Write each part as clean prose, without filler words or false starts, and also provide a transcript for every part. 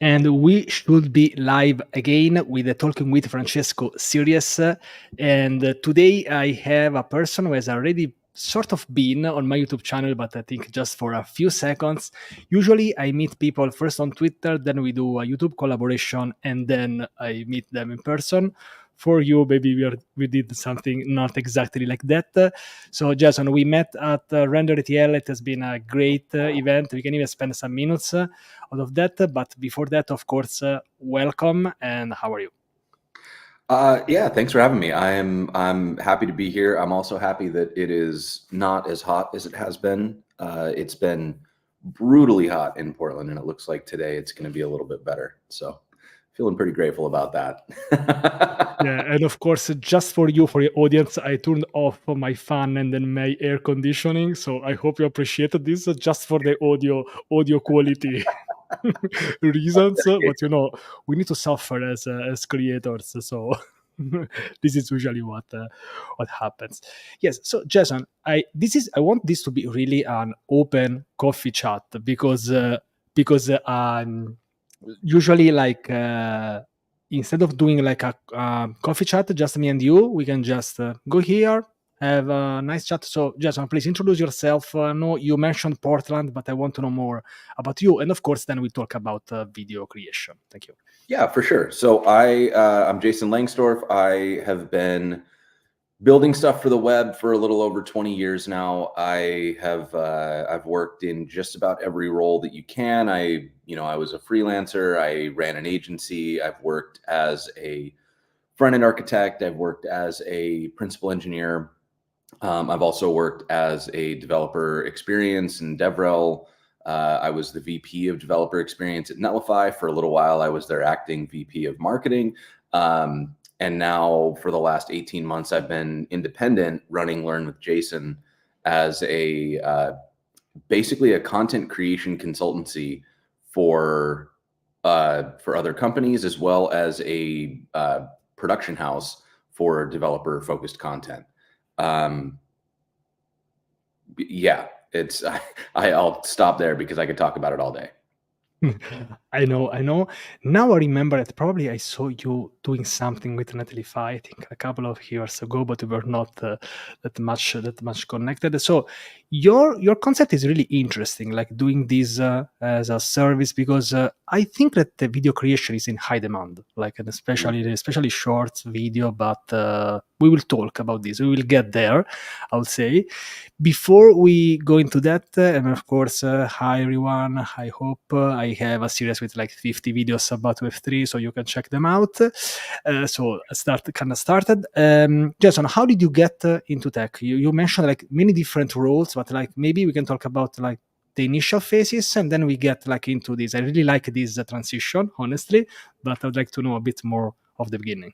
And we should be live again with the Talking with Francesco series. And today I have a person who has already sort of been on my YouTube channel, but I think just for a few seconds. Usually I meet people first on Twitter, then we do a YouTube collaboration, and then I meet them in person. For you, maybe we did something not exactly like that. So, Jason, we met at Render ETL. It has been a great event. We can even spend some minutes out of that. But before that, of course, welcome, and how are you? Yeah, thanks for having me. I'm happy to be here. I'm also happy that it is not as hot as it has been. It's been brutally hot in Portland, and it looks like today it's going to be a little bit better. So, feeling pretty grateful about that. Yeah, and of course, just for you, for your audience, I turned off my fan and then my air conditioning. So I hope you appreciated this just for the audio quality reasons. But we need to suffer as creators. So this is usually what happens. Yes. So Jason, I want this to be really an open coffee chat because usually like. Instead of doing like a coffee chat, just me and you, we can just go here, have a nice chat. So, Jason, please introduce yourself. No, you mentioned Portland, but I want to know more about you. And of course, then we talk about video creation. Thank you. Yeah, for sure. So I'm Jason Lengstorf. I have been building stuff for the web for a little over 20 years now. I've worked in just about every role that you can. I was a freelancer. I ran an agency. I've worked as a front-end architect. I've worked as a principal engineer. I've also worked as a developer experience and DevRel. I was the VP of developer experience at Netlify for a little while. I was their acting VP of marketing. And now for the last 18 months, I've been independent running Learn with Jason as basically a content creation consultancy for other companies, as well as a production house for developer focused content. Yeah, I'll stop there because I could talk about it all day. I know. Now I remember that probably I saw you doing something with Netlify, I think a couple of years ago, but we were not that much connected. So your concept is really interesting, like doing this as a service, because I think that the video creation is in high demand, like, and especially short video. But we will talk about this. We will get there, I would say. Before we go into that, and of course, hi everyone. I hope I have a series with like 50 videos about Web3, so you can check them out. So started. Jason, how did you get into tech? You mentioned like many different roles, but like maybe we can talk about like the initial phases, and then we get like into this. I really like this transition, honestly, but I'd like to know a bit more of the beginning.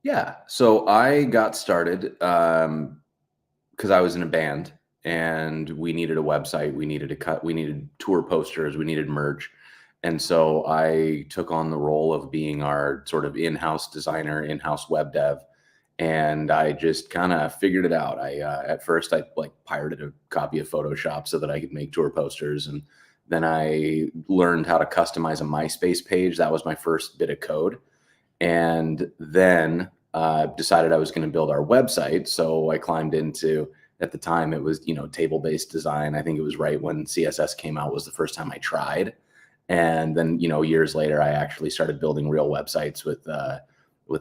Yeah, so I got started because I was in a band and we needed a website, we needed tour posters, we needed merch. And so I took on the role of being our sort of in-house designer, in-house web dev. And I just kind of figured it out. At first I like pirated a copy of Photoshop so that I could make tour posters. And then I learned how to customize a MySpace page. That was my first bit of code. And then decided I was going to build our website. So I climbed into, at the time it was, table-based design. I think it was right when CSS came out was the first time I tried. And then, years later, I actually started building real websites with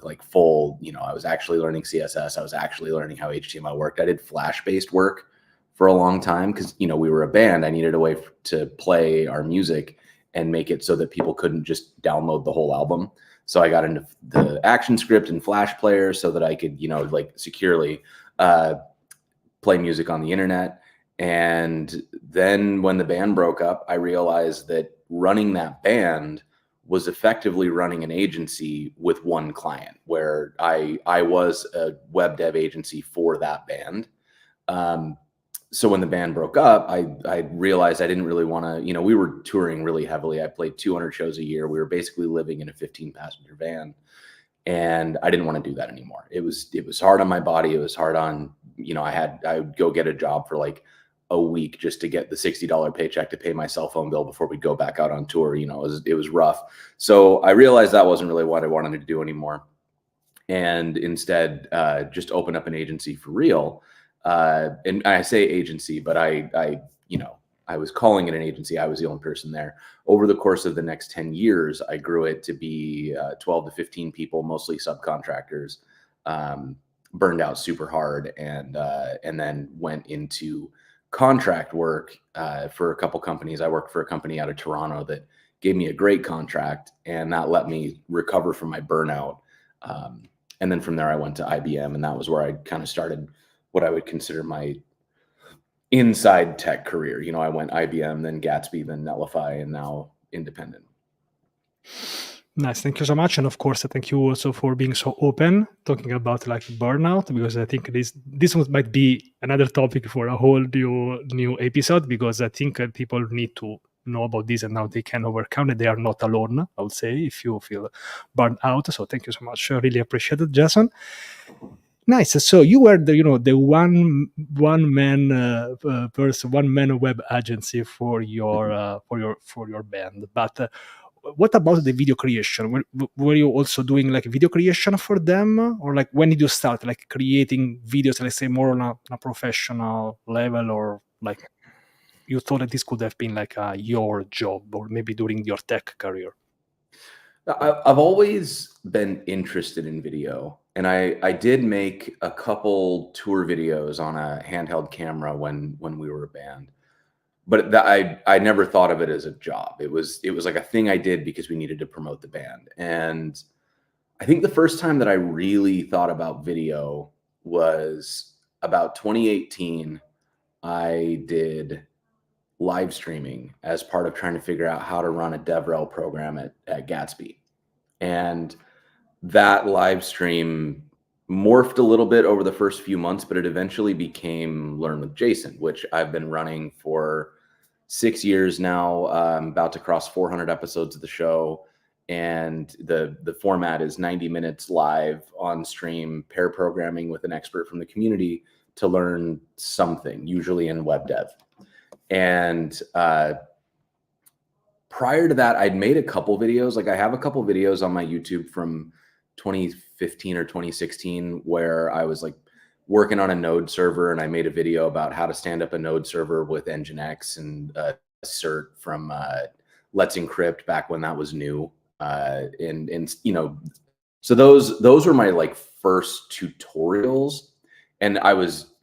like full, I was actually learning CSS. I was actually learning how HTML worked. I did Flash-based work for a long time because, we were a band. I needed a way to play our music and make it so that people couldn't just download the whole album. So I got into the ActionScript and Flash Player so that I could, like securely play music on the internet. And then when the band broke up, I realized that running that band was effectively running an agency with one client, where I was a web dev agency for that band. So when the band broke up, I realized I didn't really want to, we were touring really heavily. I played 200 shows a year. We were basically living in a 15-passenger van, and I didn't want to do that anymore. It was hard on my body. It was hard on, I would go get a job for like a week just to get the $60 paycheck to pay my cell phone bill before we go back out on tour. You know, it was rough. So I realized that wasn't really what I wanted to do anymore, and instead just open up an agency for real. And I say agency, but I was calling it an agency. I was the only person there. Over the course of the next 10 years, I grew it to be 12 to 15 people, mostly subcontractors, burned out super hard, and then went into contract work for a couple companies. I worked for a company out of Toronto that gave me a great contract, and that let me recover from my burnout. And then from there, I went to IBM, and that was where I kind of started what I would consider my inside tech career. You know, I went IBM, then Gatsby, then Netlify, and now independent. Nice. Thank you so much. And of course, thank you also for being so open, talking about like burnout, because I think this might be another topic for a whole new episode, because I think people need to know about this and now they can overcome it. They are not alone, I would say, if you feel burned out. So thank you so much. I really appreciate it, Jason. Nice. So you were the one man person, one man web agency for your band. But what about the video creation? Were you also doing like video creation for them, or like when did you start like creating videos, let's say more on a professional level, or like you thought that this could have been like your job, or maybe during your tech career? I've always been interested in video, and I did make a couple tour videos on a handheld camera when we were a band, but I never thought of it as a job. It was like a thing I did because we needed to promote the band. And I think the first time that I really thought about video was about 2018. I did live streaming as part of trying to figure out how to run a DevRel program at Gatsby. And that live stream morphed a little bit over the first few months, but it eventually became Learn with Jason, which I've been running for 6 years now. I'm about to cross 400 episodes of the show. And the format is 90 minutes live on stream, pair programming with an expert from the community to learn something, usually in web dev. And prior to that, I'd made a couple videos. Like I have a couple videos on my YouTube from 2015 or 2016 where I was like working on a Node server, and I made a video about how to stand up a Node server with Nginx and cert from Let's Encrypt back when that was new. And you know, so those were my like first tutorials, and I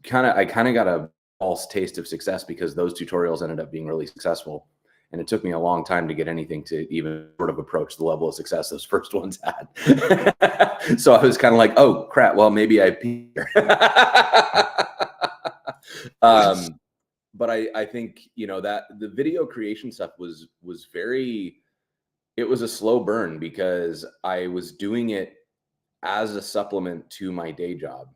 kind of got a false taste of success because those tutorials ended up being really successful. And it took me a long time to get anything to even sort of approach the level of success those first ones had. So I was kind of like, oh crap, well, maybe I peaked here. But I think, you know, that the video creation stuff was it was a slow burn because I was doing it as a supplement to my day job,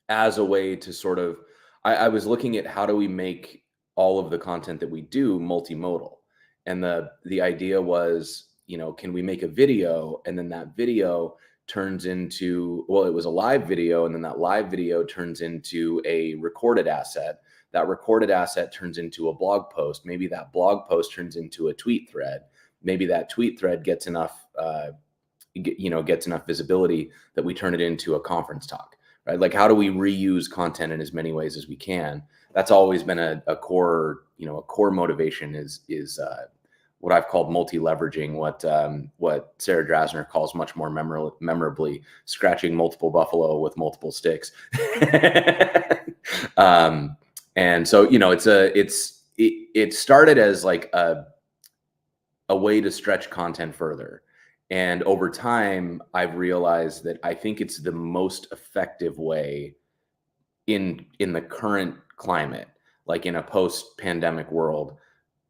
as a way to sort of, I was looking at how do we make all of the content that we do multimodal. And the idea was, you know, can we make a video, and then that video turns into, well, it was a live video, and then that live video turns into a recorded asset. That recorded asset turns into a blog post. Maybe that blog post turns into a tweet thread. Maybe that tweet thread gets enough, gets enough visibility that we turn it into a conference talk, right? Like, how do we reuse content in as many ways as we can? That's always been a core, a core motivation is what I've called multi-leveraging, what Sarah Drasner calls much more memorably scratching multiple buffalo with multiple sticks. And so, it started as like a way to stretch content further. And over time, I've realized that I think it's the most effective way in the current climate, like in a post-pandemic world.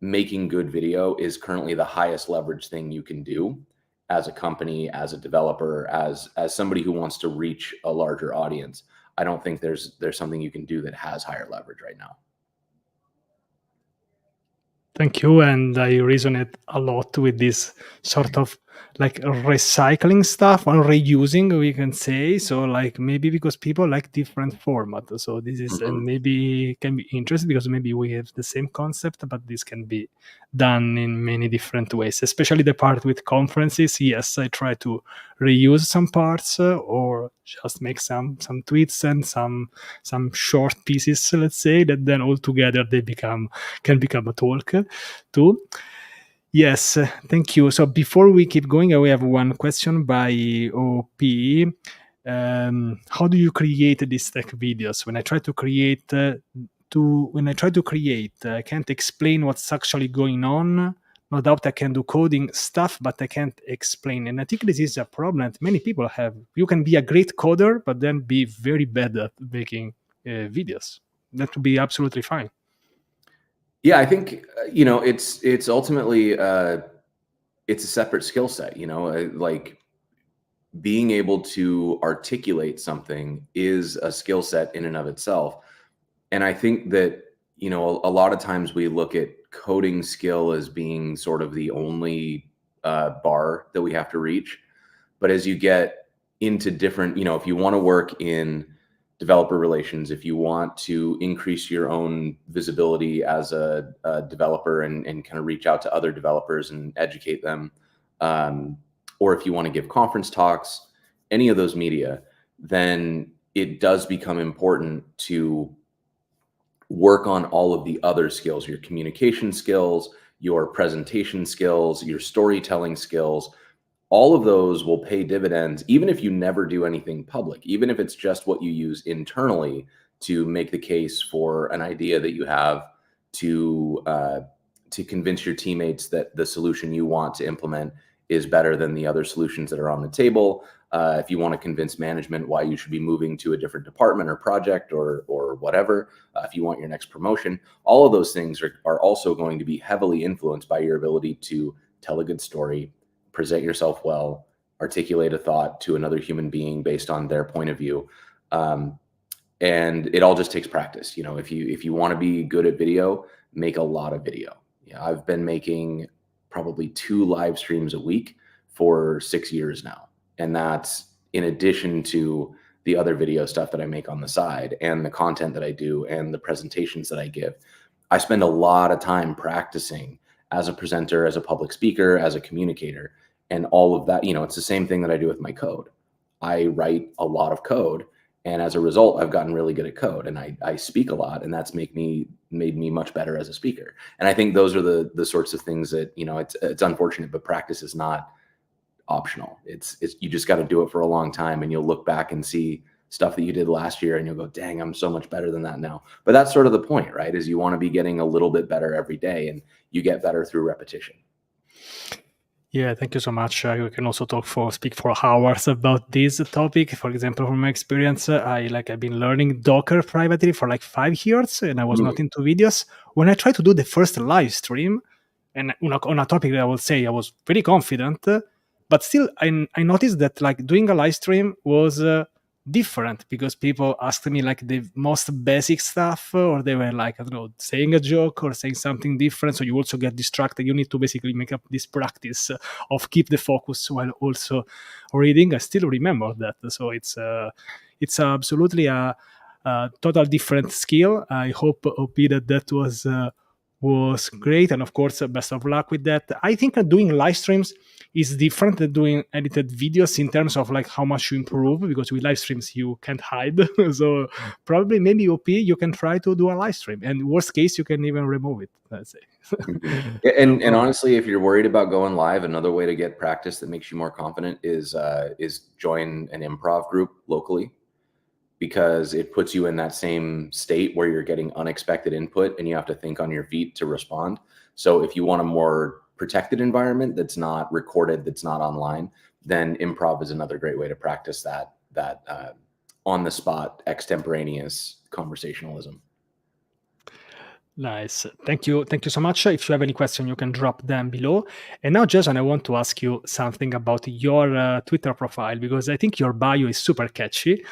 Making good video is currently the highest leverage thing you can do as a company, as a developer, as somebody who wants to reach a larger audience. I don't think there's something you can do that has higher leverage right now. Thank you. And I resonate a lot with this sort of like recycling stuff or reusing, we can say. So like maybe because people like different format, so this is, and maybe can be interesting because maybe we have the same concept, but this can be done in many different ways, especially the part with conferences. Yes, I try to reuse some parts, or just make some tweets and some short pieces, let's say, that then all together they can become a talk too. Yes, thank you. So before we keep going, we have one question by OP. How do you create these tech videos? When I try to create, I can't explain what's actually going on. No doubt I can do coding stuff, but I can't explain. And I think this is a problem that many people have. You can be a great coder, but then be very bad at making videos. That would be absolutely fine. Yeah, I think it's ultimately it's a separate skill set. Like being able to articulate something is a skill set in and of itself. And I think that a lot of times we look at coding skill as being sort of the only bar that we have to reach. But as you get into different, if you want to work in developer relations, if you want to increase your own visibility as a developer and kind of reach out to other developers and educate them, or if you want to give conference talks, any of those media, then it does become important to work on all of the other skills, your communication skills, your presentation skills, your storytelling skills. All of those will pay dividends, even if you never do anything public, even if it's just what you use internally to make the case for an idea that you have to convince your teammates that the solution you want to implement is better than the other solutions that are on the table. If you want to convince management why you should be moving to a different department or project or whatever, if you want your next promotion, all of those things are also going to be heavily influenced by your ability to tell a good story, present yourself well, articulate a thought to another human being based on their point of view. And it all just takes practice. If you want to be good at video, make a lot of video. Yeah, I've been making probably 2 live streams a week for 6 years now. And that's in addition to the other video stuff that I make on the side and the content that I do and the presentations that I give. I spend a lot of time practicing as a presenter, as a public speaker, as a communicator, and all of that. It's the same thing that I do with my code. I write a lot of code, and as a result, I've gotten really good at code, and I speak a lot, and that's made me much better as a speaker. And I think those are the sorts of things that, it's unfortunate, but practice is not optional. It's you just got to do it for a long time, and you'll look back and see stuff that you did last year and you'll go, dang, I'm so much better than that now. But that's sort of the point, right? Is you want to be getting a little bit better every day, and you get better through repetition. Yeah, thank you so much. We can also speak for hours about this topic. For example, from my experience, I've been learning Docker privately for like 5 years, and I was not into videos. When I tried to do the first live stream, and on a topic that I would say I was pretty confident, but still I noticed that like doing a live stream was different because people asked me like the most basic stuff, or they were like, I don't know, saying a joke or saying something different. So you also get distracted. You need to basically make up this practice of keep the focus while also reading. I still remember that. So it's absolutely a total different skill. I hope, OP, that was great, and of course, best of luck with that. I think doing live streams is different than doing edited videos in terms of like how much you improve, because with live streams you can't hide. So probably maybe, OP, you can try to do a live stream, and worst case you can even remove it, let's say. And honestly, if you're worried about going live, another way to get practice that makes you more confident is join an improv group locally, because it puts you in that same state where you're getting unexpected input and you have to think on your feet to respond. So if you want a more protected environment that's not recorded, that's not online, then improv is another great way to practice that on the spot, extemporaneous conversationalism. Nice. Thank you so much. If you have any question, you can drop them below. And now, Jason, I want to ask you something about your Twitter profile, because I think your bio is super catchy.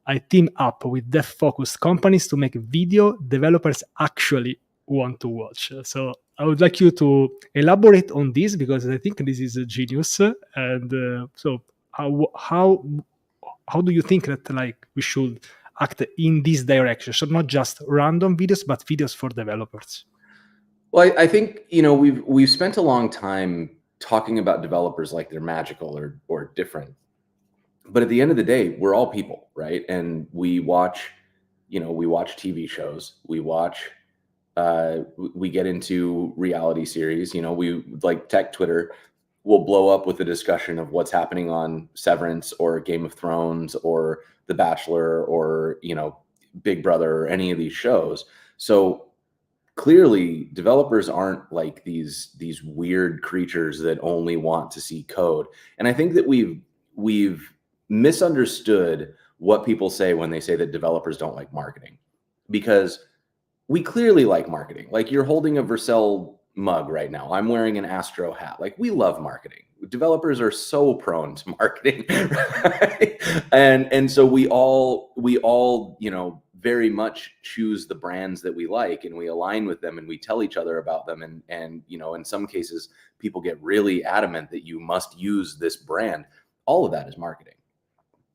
I team up with dev-focused companies to make video developers actually want to watch. So I would like you to elaborate on this, because I think this is a genius. And so how do you think that like we should act in this direction? So not just random videos, but videos for developers. Well, I think, we've spent a long time talking about developers like they're magical or different. But at the end of the day, we're all people, right? And we watch TV shows, we get into reality series, we like tech Twitter will blow up with a discussion of what's happening on Severance or Game of Thrones or The Bachelor or, Big Brother or any of these shows. So clearly developers aren't like these weird creatures that only want to see code. And I think that we've misunderstood what people say when they say that developers don't like marketing, because we clearly like marketing. Like, you're holding a Vercel mug right now, I'm wearing an Astro hat. Like, we love marketing. Developers are so prone to marketing. Right? And so we all very much choose the brands that we like, and we align with them, and we tell each other about them, and in some cases people get really adamant that you must use this brand. All of that is marketing.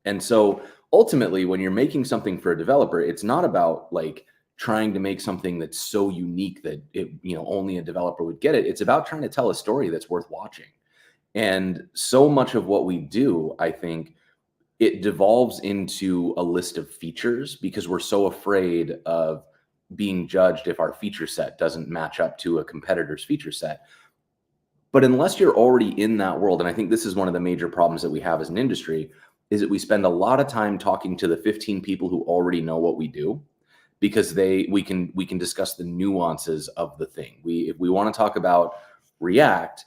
And so ultimately, when you're making something for a developer, it's not about like trying to make something that's so unique that only a developer would get it. It's about trying to tell a story that's worth watching. And so much of what we do, I think, it devolves into a list of features because we're so afraid of being judged if our feature set doesn't match up to a competitor's feature set. But unless you're already in that world, and I think this is one of the major problems that we have as an industry, is that we spend a lot of time talking to the 15 people who already know what we do, because we can discuss the nuances of the thing. If we want to talk about React,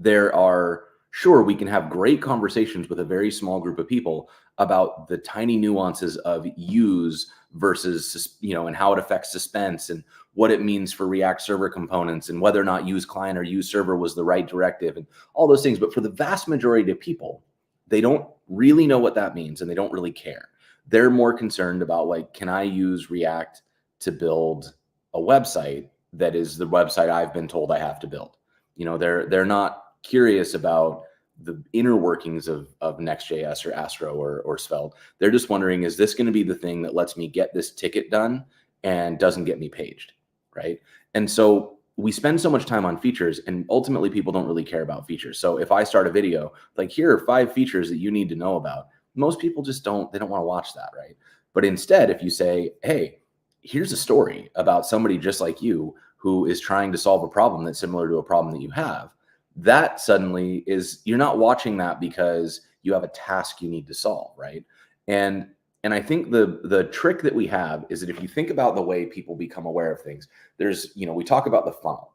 we can have great conversations with a very small group of people about the tiny nuances of use versus, and how it affects suspense and what it means for React server components and whether or not use client or use server was the right directive and all those things. But for the vast majority of people, they don't really know what that means and they don't really care. They're more concerned about, like, can I use React to build a website that is the website I've been told I have to build? They're not curious about the inner workings of Next.js or Astro or Svelte. They're just wondering, is this going to be the thing that lets me get this ticket done and doesn't get me paged, right? And so we spend so much time on features, and ultimately people don't really care about features. So if I start a video, like, here are 5 features that you need to know about, most people just don't want to watch that, right? But instead, if you say, hey, here's a story about somebody just like you who is trying to solve a problem that's similar to a problem that you have, that suddenly you're not watching that because you have a task you need to solve, right? And I think the trick that we have is that if you think about the way people become aware of things, we talk about the funnel.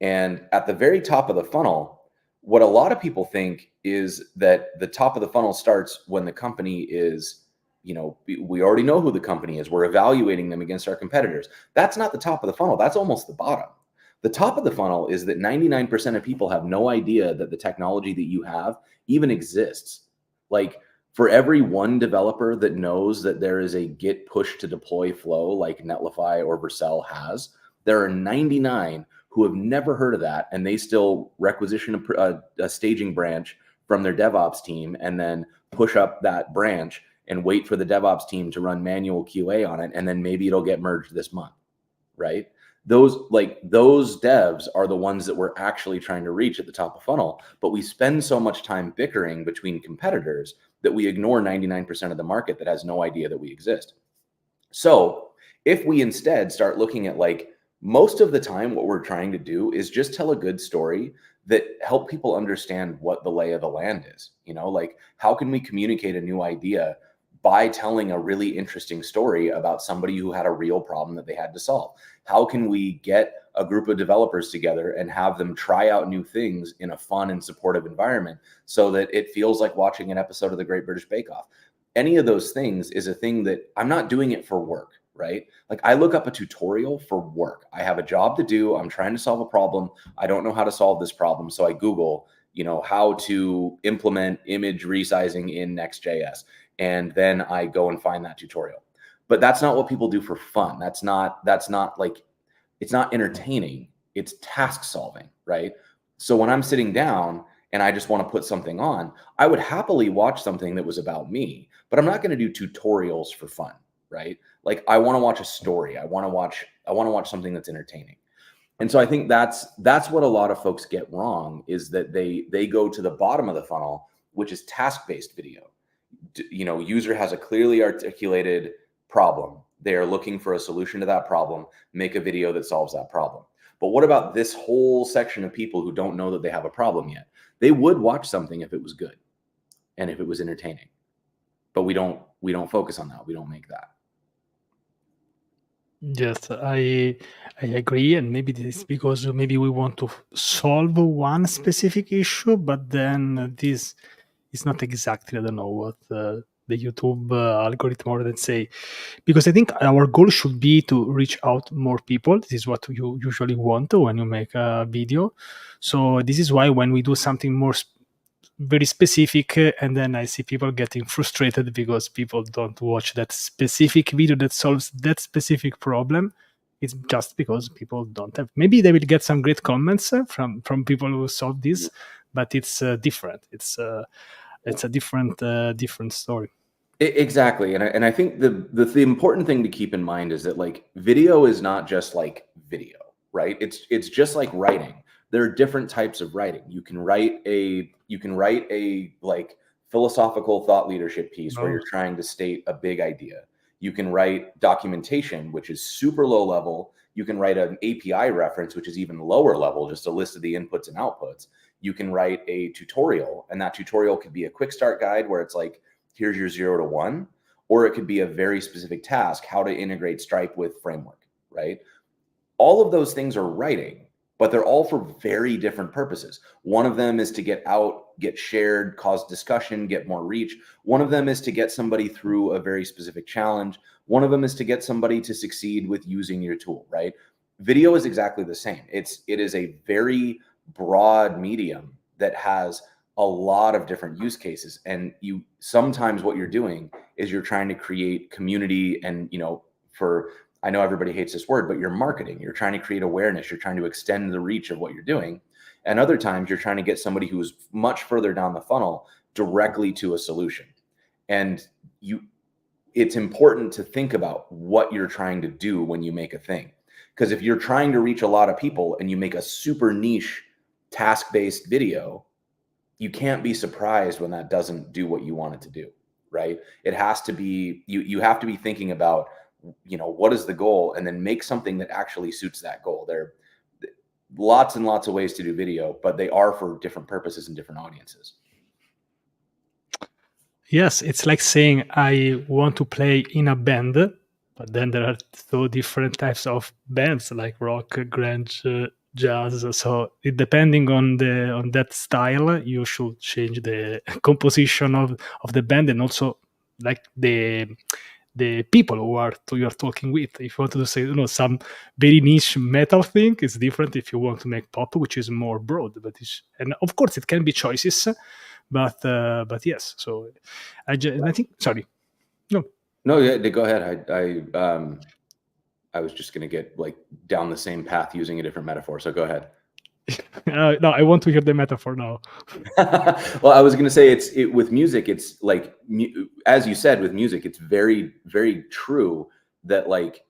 And at the very top of the funnel, what a lot of people think is that the top of the funnel starts when the company is, we already know who the company is. We're evaluating them against our competitors. That's not the top of the funnel. That's almost the bottom. The top of the funnel is that 99% of people have no idea that the technology that you have even exists. Like, for every one developer that knows that there is a git push to deploy flow like Netlify or Vercel has, there are 99 who have never heard of that, and they still requisition a staging branch from their DevOps team and then push up that branch and wait for the DevOps team to run manual QA on it, and then maybe it'll get merged this month, right? Those devs are the ones that we're actually trying to reach at the top of funnel, but we spend so much time bickering between competitors that we ignore 99% of the market that has no idea that we exist. So if we instead start looking at, like, most of the time what we're trying to do is just tell a good story that help people understand what the lay of the land is, like, how can we communicate a new idea by telling a really interesting story about somebody who had a real problem that they had to solve? How can we get a group of developers together and have them try out new things in a fun and supportive environment so that it feels like watching an episode of the Great British Bake Off? Any of those things is a thing that I'm not doing it for work, right? Like, I look up a tutorial for work. I have a job to do. I'm trying to solve a problem. I don't know how to solve this problem. So I Google, how to implement image resizing in Next.js. And then I go and find that tutorial. But that's not what people do for fun. That's not like It's not entertaining, it's task solving, right? So when I'm sitting down and I just want to put something on, I would happily watch something that was about me, but I'm not going to do tutorials for fun, right? Like I want to watch a story. I want to watch something that's entertaining. And so I think that's what a lot of folks get wrong, is that they go to the bottom of the funnel, which is task-based video. User has a clearly articulated problem. They are looking for a solution to that problem, make a video that solves that problem. But what about this whole section of people who don't know that they have a problem yet? They would watch something if it was good and if it was entertaining. But we don't focus on that. We don't make that. Yes, I agree, and maybe this is because maybe we want to solve one specific issue, but then this is not exactly, I don't know, what the YouTube algorithm, or let's say, because I think our goal should be to reach out more people. This is what you usually want when you make a video. So this is why when we do something more very specific, and then I see people getting frustrated because people don't watch that specific video that solves that specific problem. It's just because people don't have. Maybe they will get some great comments from people who solve this, but it's different. It's a different story. Exactly. And I think the important thing to keep in mind is that like video is not just like video, right? It's just like writing. There are different types of writing. You can write a like philosophical thought leadership piece where Oh, you're trying to state a big idea. You can write documentation, which is super low level. You can write an API reference, which is even lower level, just a list of the inputs and outputs. You can write a tutorial, and that tutorial could be a quick start guide where it's like, here's your 0 to 1, or it could be a very specific task, how to integrate Stripe with Framework, right? All of those things are writing, but they're all for very different purposes. One of them is to get out, get shared, cause discussion, get more reach. One of them is to get somebody through a very specific challenge. One of them is to get somebody to succeed with using your tool, right? Video is exactly the same. It is a very broad medium that has a lot of different use cases. And sometimes what you're doing is you're trying to create community, and I know everybody hates this word, but you're marketing. You're trying to create awareness. You're trying to extend the reach of what you're doing. And other times you're trying to get somebody who's much further down the funnel directly to a solution. And it's important to think about what you're trying to do when you make a thing. Because if you're trying to reach a lot of people and you make a super niche task-based video, you can't be surprised when that doesn't do what you want it to do, right? It has to be, you have to be thinking about, what is the goal, and then make something that actually suits that goal. There are lots and lots of ways to do video, but they are for different purposes and different audiences. yes, it's like saying I want to play in a band, but then there are so different types of bands like rock, grunge, jazz. So depending on that style, you should change the composition of the band, and also like the people you are talking with. If you want to say some very niche metal thing, it's different if you want to make pop, which is more broad. And of course it can be choices, but yes. So I think, sorry, No, yeah, go ahead. I was just going to get like down the same path using a different metaphor. So go ahead. no, I want to hear the metaphor now. Well, I was going to say with music, it's like, as you said, with music, it's very, very true that like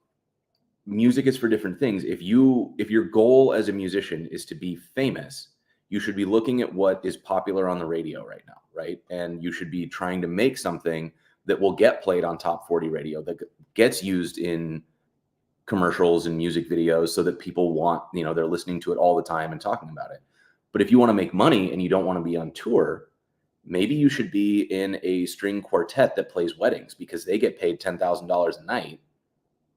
music is for different things. If your goal as a musician is to be famous, you should be looking at what is popular on the radio right now, right? And you should be trying to make something that will get played on top 40 radio, that gets used in commercials and music videos, so that people want, they're listening to it all the time and talking about it. But if you want to make money and you don't want to be on tour, maybe you should be in a string quartet that plays weddings, because they get paid $10,000 a night,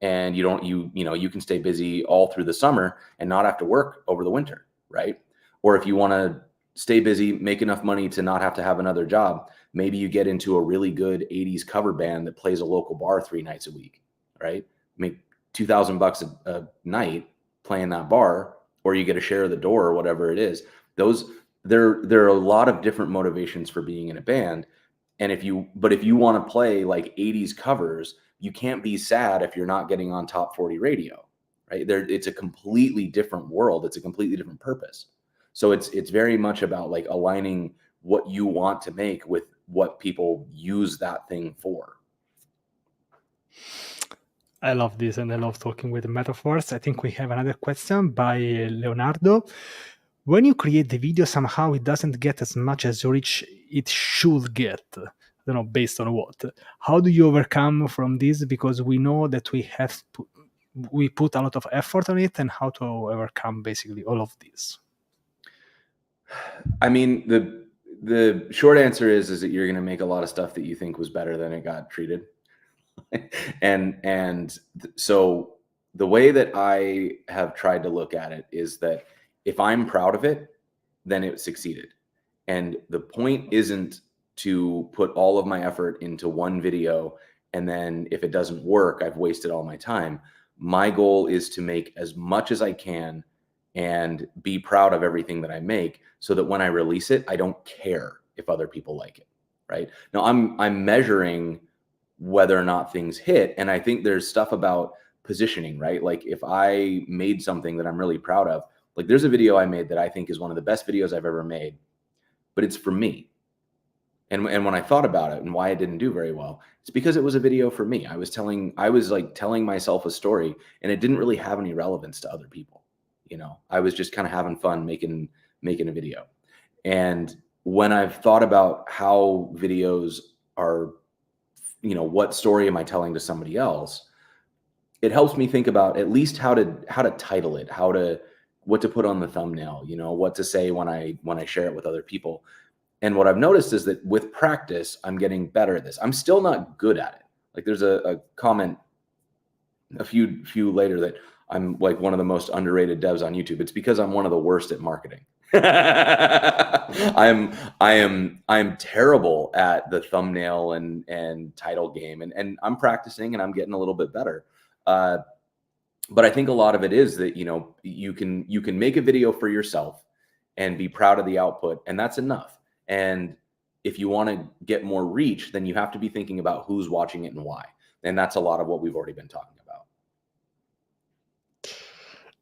and you can stay busy all through the summer and not have to work over the winter, right? Or if you want to stay busy, make enough money to not have to have another job, maybe you get into a really good 80s cover band that plays a local bar 3 nights a week, right? Make $2,000 a night playing that bar, or you get a share of the door, or whatever it is. There are a lot of different motivations for being in a band. And if you want to play like 80s covers, you can't be sad if you're not getting on top 40 radio, right? It's a completely different world. It's a completely different purpose. So it's very much about like aligning what you want to make with what people use that thing for. I love this, and I love talking with metaphors. I think we have another question by Leonardo. When you create the video, somehow it doesn't get as much as reach it should get. I don't know, based on what. How do you overcome from this? Because we know that we put a lot of effort on it, and how to overcome basically all of this. I mean, the short answer is that you're going to make a lot of stuff that you think was better than it got treated. So the way that I have tried to look at it is that if I'm proud of it, then it succeeded. And the point isn't to put all of my effort into one video, and then if it doesn't work, I've wasted all my time. My goal is to make as much as I can and be proud of everything that I make, so that when I release it, I don't care if other people like it, right? Now I'm measuring whether or not things hit. And I think there's stuff about positioning, right? Like if I made something that I'm really proud of, like there's a video I made that I think is one of the best videos I've ever made, but it's for me. And when I thought about it and why it didn't do very well, it's because it was a video for me. I was like telling myself a story, and it didn't really have any relevance to other people. You know, I was just kind of having fun making a video. And when I've thought about how videos are, you know, what story am I telling to somebody else, it helps me think about at least how to title it, what to put on the thumbnail, you know, what to say when I share it with other people. And what I've noticed is that with practice, I'm getting better at this. I'm still not good at it. Like there's a comment a few later that I'm like one of the most underrated devs on YouTube. It's because I'm one of the worst at marketing. I am terrible at the thumbnail and title game, and I'm practicing and I'm getting a little bit better. But I think a lot of it is that, you know, you can make a video for yourself and be proud of the output, and that's enough. And if you want to get more reach, then you have to be thinking about who's watching it and why. And that's a lot of what we've already been talking about.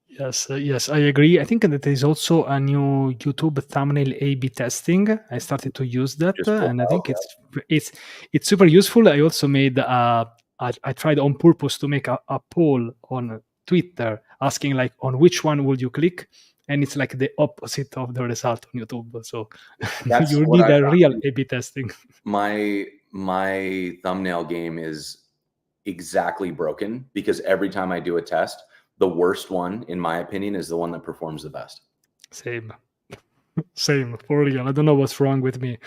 Yes, I agree. I think that there is also a new YouTube thumbnail A/B testing. I started to use that, and I think it's super useful. I also made I tried on purpose to make a poll on Twitter asking like on which one would you click, and it's like the opposite of the result on YouTube. So you need a real A/B testing. My thumbnail game is exactly broken because every time I do a test, the worst one, in my opinion, is the one that performs the best. Same for real. I don't know what's wrong with me.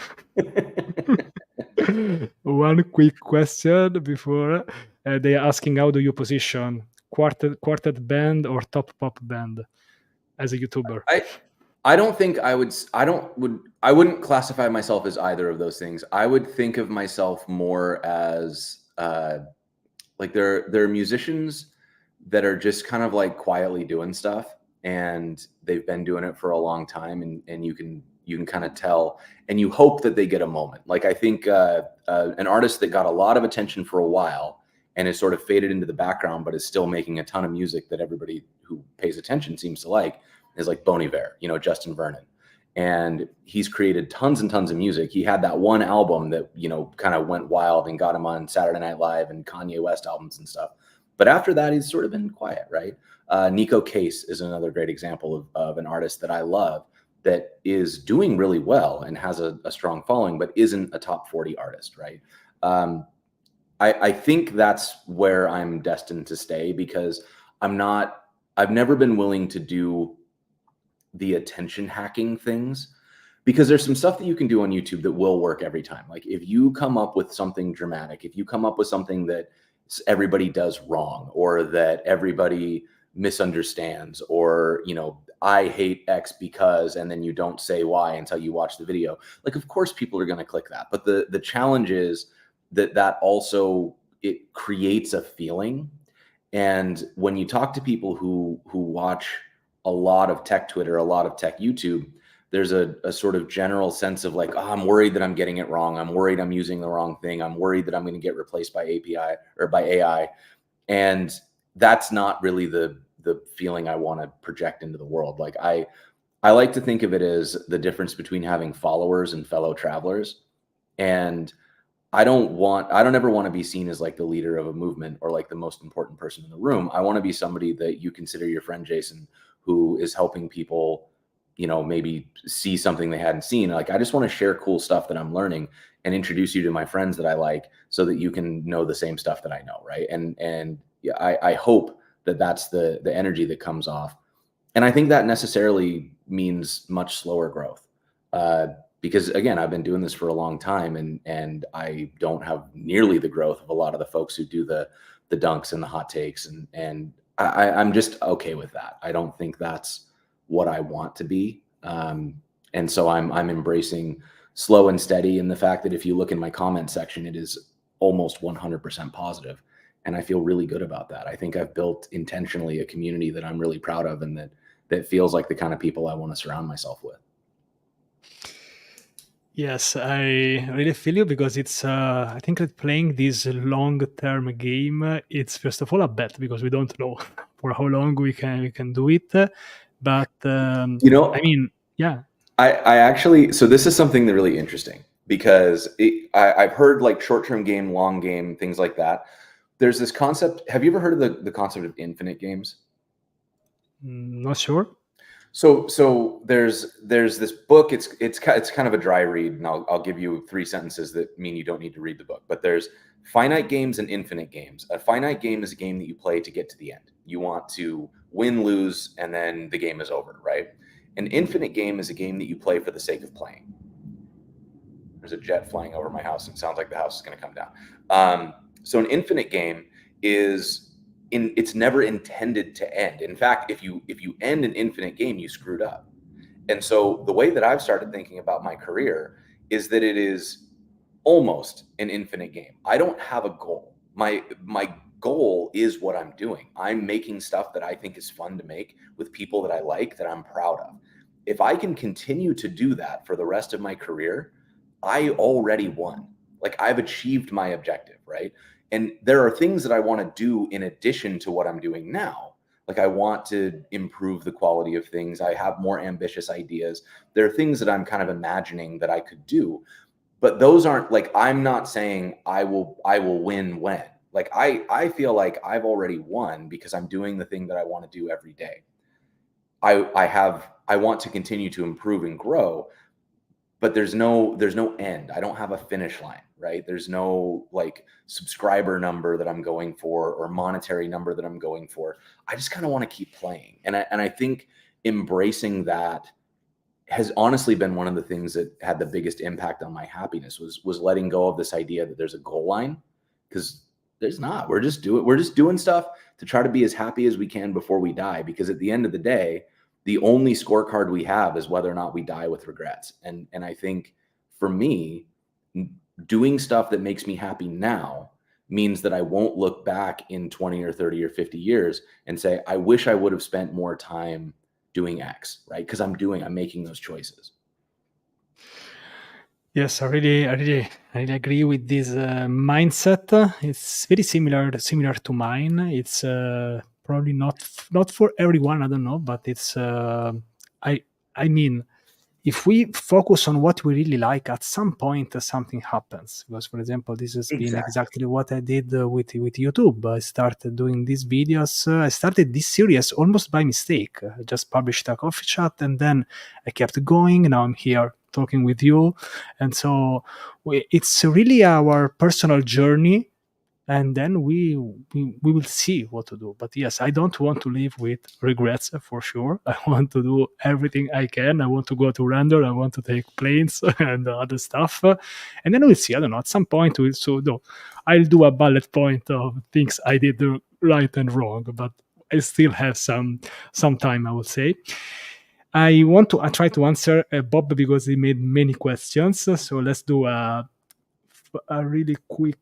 One quick question before they are asking, how do you position quartet band or top pop band as a YouTuber? I don't think I wouldn't classify myself as either of those things. I would think of myself more as like they're musicians that are just kind of like quietly doing stuff, and they've been doing it for a long time, and you can kind of tell, and you hope that they get a moment. Like I think an artist that got a lot of attention for a while and is sort of faded into the background, but is still making a ton of music that everybody who pays attention seems to like, is like Bon Iver, you know, Justin Vernon. And he's created tons and tons of music. He had that one album that, you know, kind of went wild and got him on Saturday Night Live and Kanye West albums and stuff. But after that, he's sort of been quiet, right? Nico Case is another great example of an artist that I love that is doing really well and has a strong following, but isn't a top 40 artist, right? I think that's where I'm destined to stay, because I've never been willing to do the attention hacking things, because there's some stuff that you can do on YouTube that will work every time. Like if you come up with something dramatic, if you come up with something that everybody does wrong, or that everybody misunderstands, or, you know, I hate X because, and then you don't say why until you watch the video. Like, of course people are going to click that. But the challenge is that also it creates a feeling. And when you talk to people who watch a lot of tech Twitter, a lot of tech YouTube, there's a sort of general sense of like, oh, I'm worried that I'm getting it wrong. I'm worried I'm using the wrong thing. I'm worried that I'm going to get replaced by API or by AI. And that's not really the the feeling I want to project into the world. Like I like to think of it as the difference between having followers and fellow travelers. And I don't ever want to be seen as like the leader of a movement or like the most important person in the room. I want to be somebody that you consider your friend Jason, who is helping people, maybe see something they hadn't seen. Like I just want to share cool stuff that I'm learning and introduce you to my friends that I like so that you can know the same stuff that I know, right? And yeah, I hope that that's the energy that comes off. And I think that necessarily means much slower growth. Uh, because again, I've been doing this for a long time, and I don't have nearly the growth of a lot of the folks who do the dunks and the hot takes, and I'm just okay with that. I don't think that's what I want to be. And so I'm embracing slow and steady, and the fact that if you look in my comment section, it is almost 100% positive, and I feel really good about that. I think I've built intentionally a community that I'm really proud of, and that feels like the kind of people I want to surround myself with. Yes, I really feel you because it's. I think that playing this long-term game, it's first of all a bet because we don't know for how long we can do it. But You I know, mean, yeah. I actually, so this is something that really interesting because I've heard like short-term game, long game, things like that. There's this concept. Have you ever heard of the concept of infinite games? Not sure. So there's this book. It's kind of a dry read, and I'll give you 3 sentences that mean you don't need to read the book. But there's finite games and infinite games. A finite game is a game that you play to get to the end. You want to win, lose, and then the game is over, right? An infinite game is a game that you play for the sake of playing. There's a jet flying over my house, and it sounds like the house is going to come down. So an infinite game is it's never intended to end. In fact, if you end an infinite game, you screwed up. And so the way that I've started thinking about my career is that it is almost an infinite game. I don't have a goal. My goal is what I'm doing. I'm making stuff that I think is fun to make with people that I like, that I'm proud of. If I can continue to do that for the rest of my career, I already won. Like I've achieved my objective, right? And there are things that I want to do in addition to what I'm doing now. Like I want to improve the quality of things. I have more ambitious ideas. There are things that I'm kind of imagining that I could do, but those aren't like, I'm not saying I will win when. Like I feel like I've already won because I'm doing the thing that I want to do every day. I want to continue to improve and grow, but there's no end. I don't have a finish line, right? There's no like subscriber number that I'm going for or monetary number that I'm going for. I just kind of want to keep playing. And I think embracing that has honestly been one of the things that had the biggest impact on my happiness was letting go of this idea that there's a goal line, because there's not. We're just doing stuff to try to be as happy as we can before we die, because at the end of the day, the only scorecard we have is whether or not we die with regrets. And I think for me, doing stuff that makes me happy now means that I won't look back in 20 or 30 or 50 years and say, I wish I would have spent more time doing X, right? Because I'm making those choices. Yes, I really agree with this mindset. It's very similar to mine. It's probably not for everyone. I don't know, but it's. I I mean, if we focus on what we really like, at some point something happens. Because, for example, this has been Exactly. exactly what I did with YouTube. I started doing these videos. I started this series almost by mistake. I just published a coffee chat, and then I kept going. Now I'm here talking with you, and so it's really our personal journey, and then we will see what to do. But yes, I don't want to live with regrets, for sure. I want to do everything I can. I want to go to render. I want to take planes and other stuff, and then we'll see. I don't know, at some point I'll do a bullet point of things I did right and wrong, but I still have some time, I would say. I try to answer Bob because he made many questions, so let's do a really quick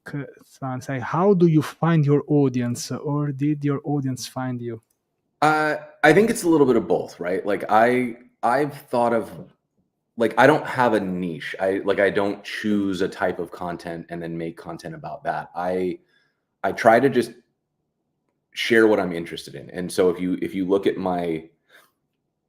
answer. How do you find your audience, or did your audience find you? I think it's a little bit of both, right? Like I've thought of, like, I don't have a niche. I don't choose a type of content and then make content about that. I try to just share what I'm interested in. And so if you look at my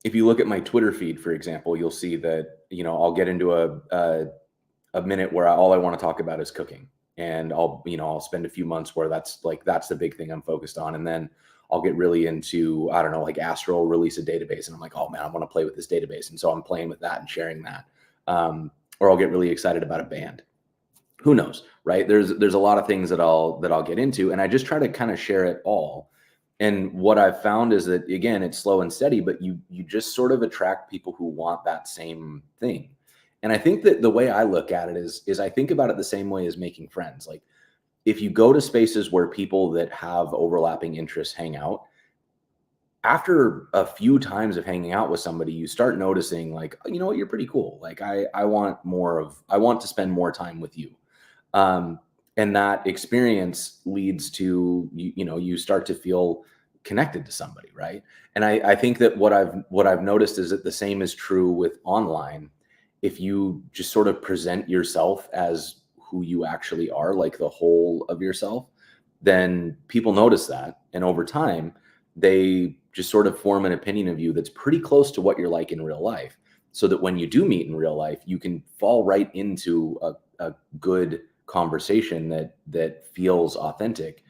Twitter feed, for example, you'll see that, I'll get into a minute where all I want to talk about is cooking. And I'll spend a few months where that's the big thing I'm focused on. And then I'll get really into, I don't know, like Astro will release a database and I'm like, oh man, I want to play with this database. And so I'm playing with that and sharing that. Or I'll get really excited about a band. Who knows, right? There's a lot of things that I'll get into, and I just try to kind of share it all. And what I've found is that, again, it's slow and steady, but you just sort of attract people who want that same thing. And I think that the way I look at it is I think about it the same way as making friends. Like, if you go to spaces where people that have overlapping interests hang out, after a few times of hanging out with somebody, you start noticing, like, you know what, you're pretty cool. Like, I want to spend more time with you. And that experience leads to, you start to feel connected to somebody. Right. And I think that what I've noticed is that the same is true with online. If you just sort of present yourself as who you actually are, like the whole of yourself, then people notice that. And over time, they just sort of form an opinion of you that's pretty close to what you're like in real life. So that when you do meet in real life, you can fall right into a good conversation that feels authentic,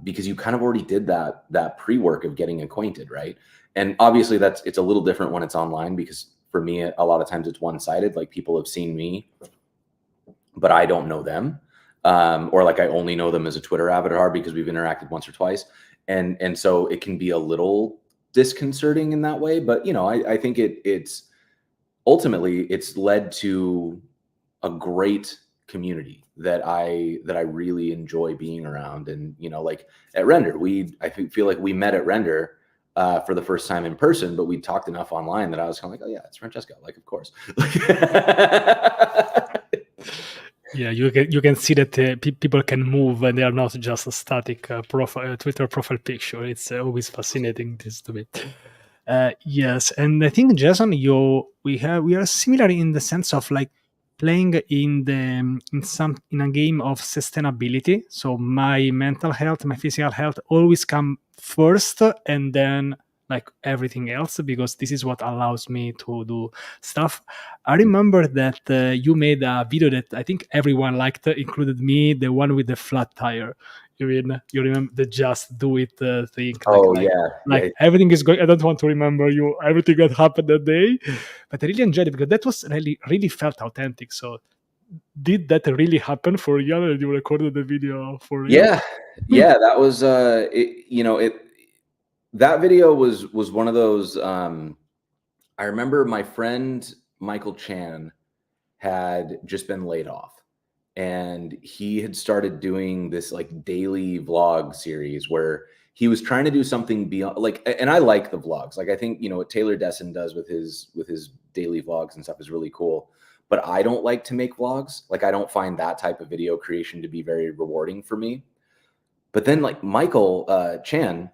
because you kind of already did that pre-work of getting acquainted, right? And obviously it's a little different when it's online, because for me, a lot of times it's one-sided. Like, people have seen me, but I don't know them, or like I only know them as a Twitter avatar because we've interacted once or twice, and so it can be a little disconcerting in that way. But I think it's ultimately it's led to a great community that I really enjoy being around. And like at Render, I feel like we met at Render for the first time in person, but we talked enough online that I was kind of like, oh yeah, it's Francesco, like, of course. Yeah, you can see that people can move and they are not just a static Twitter profile picture. It's always fascinating, this to me. Yes, and I think, Jason, we are similar in the sense of like playing in a game of sustainability. So my mental health, my physical health always come first, and then like everything else, because this is what allows me to do stuff. I remember that you made a video that I think everyone liked, included me, the one with the flat tire. You remember the just do it thing? Oh yeah. Everything is going. I don't want to remember everything that happened that day, but I really enjoyed it because that was really felt authentic. So, did that really happen for you? And you recorded the video for real? Yeah. That was that video was one of those. I remember my friend Michael Chan had just been laid off, and he had started doing this like daily vlog series where he was trying to do something beyond, like, and I like the vlogs. Like, I think, what Taylor Desson does with his daily vlogs and stuff is really cool, but I don't like to make vlogs. Like, I don't find that type of video creation to be very rewarding for me. But then like Michael Chan,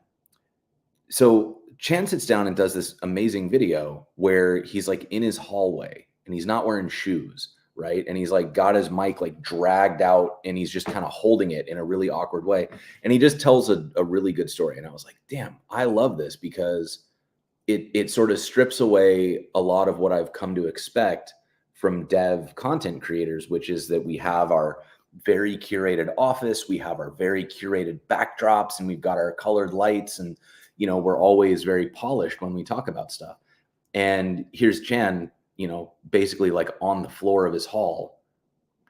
so Chan sits down and does this amazing video where he's like in his hallway and he's not wearing shoes, right? And he's like got his mic like dragged out and he's just kind of holding it in a really awkward way. And he just tells a really good story. And I was like, damn, I love this, because it sort of strips away a lot of what I've come to expect from dev content creators, which is that we have our very curated office, we have our very curated backdrops, and we've got our colored lights, and we're always very polished when we talk about stuff. And here's Chan, basically like on the floor of his hall,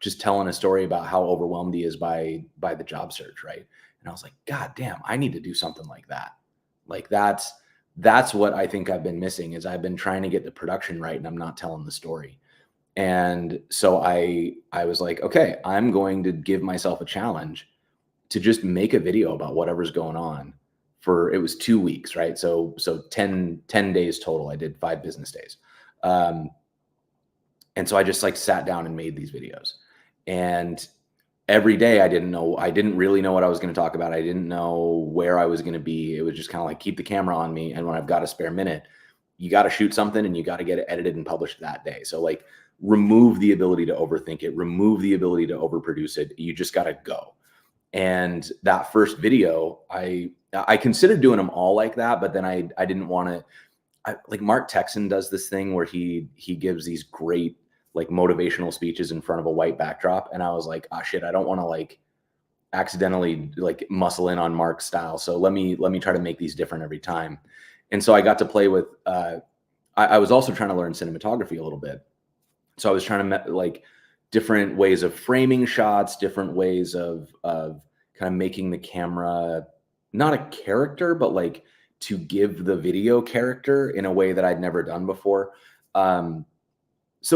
just telling a story about how overwhelmed he is by the job search, right? And I was like, God damn, I need to do something like that. Like, that's what I think I've been missing, is I've been trying to get the production right and I'm not telling the story. And so I was like, okay, I'm going to give myself a challenge to just make a video about whatever's going on. It was 2 weeks, right? So 10 days total. I did 5 business days. And so I just like sat down and made these videos. And every day I didn't really know what I was going to talk about. I didn't know where I was going to be. It was just kind of like, keep the camera on me. And when I've got a spare minute, you got to shoot something and you got to get it edited and published that day. So like, remove the ability to overthink it, remove the ability to overproduce it. You just got to go. And that first video, I considered doing them all like that, but then I didn't want to. Like Mark Texan does this thing where he gives these great like motivational speeches in front of a white backdrop, and I was like, oh shit, I don't want to like accidentally like muscle in on Mark's style. So let me try to make these different every time. And so I got to play with. I was also trying to learn cinematography a little bit. So I was trying to like different ways of framing shots, different ways of kind of making the camera not a character, but like to give the video character in a way that I'd never done before. So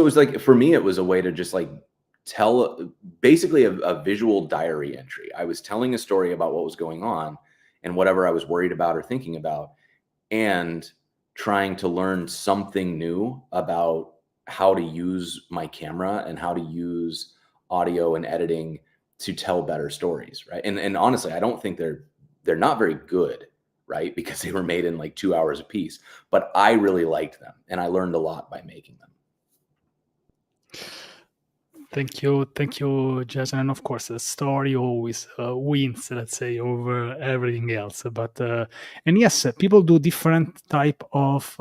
it was like, for me, it was a way to just like tell basically a visual diary entry. I was telling a story about what was going on and whatever I was worried about or thinking about, and trying to learn something new about how to use my camera and how to use audio and editing to tell better stories, right? And honestly, I don't think they're not very good, right? Because they were made in like 2 hours a piece, but I really liked them and I learned a lot by making them. Thank you, Jason. And of course, the story always wins, let's say, over everything else. But and yes, people do different type of